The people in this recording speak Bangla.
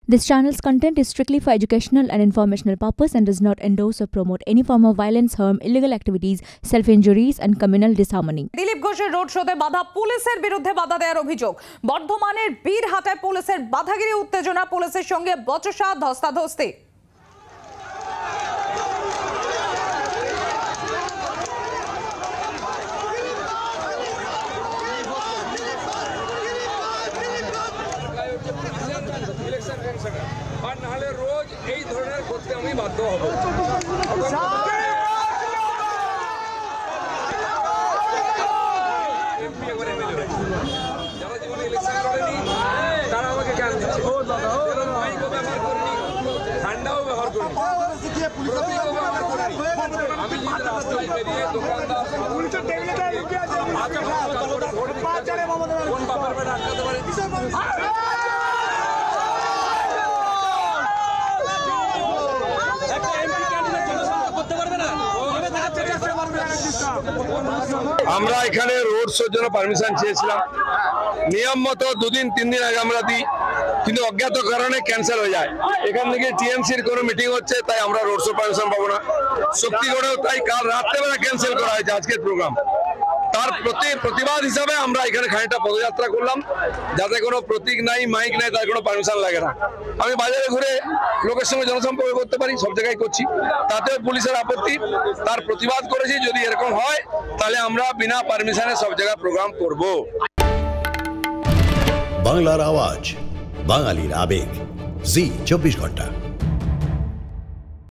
This channel's content is strictly for educational and informational purpose and does not endorse or promote any form of violence, harm, illegal activities, self-injuries and communal disharmony. Dilip ঘোষের রোড শোতে বাধা, পুলিশের বিরুদ্ধে বাধা দেওয়ার অভিযোগ। বর্ধমানের বীরহাটায় পুলিশের বাধাগিরি, উত্তেজনা, পুলিশের সঙ্গে বচসা, ধস্তাধস্তি। আর নাহলে রোজ এই ধরনের করতে আমি বাধ্য হব। যারা জীবনে ইলেকশন করেনি তারা আমাকে জ্ঞান দিচ্ছে। মাইকও ব্যবহার করিনি, ঠান্ডাও ব্যবহার করিনি, প্রতীকও ব্যবহার করিনি। আমি যদি রাস্তায় বেরিয়ে দোকানদার কোন বাপের বেড়া আটকাতে পারি? আমরা এখানে রোড শোর জন্য পারমিশন চেয়েছিলাম, নিয়ম মতো 2-3 দিন আগে আমরা দিই, কিন্তু অজ্ঞাত কারণে ক্যান্সেল হয়ে যায়। এখান থেকে টিএমসির কোনো মিটিং হচ্ছে, তাই আমরা রোড শো পারমিশন পাবো না। শক্তিগড়েও তাই কাল রাত্রেবেলা ক্যান্সেল করা হয়েছে আজকের প্রোগ্রাম। তার প্রতিবাদ হিসাবে আমরা এখানে খানিকটা পদযাত্রা করলাম, যাতে কোনো প্রতীক নাই, মাইক নাই, তার কোনো পারমিশন লাগে না। আমি বাজারে ঘুরে লোকের সঙ্গে জনসম্পর্ক করতে পারি, সব জায়গায় করছি, তাতেও পুলিশের আপত্তি। তার প্রতিবাদ করেছি, যদি এরকম হয় তাহলে আমরা বিনা পারমিশনে সব জায়গায় প্রোগ্রাম করব। বাংলার আওয়াজ, বাঙালির আবেগ, জি 24 ঘন্টা।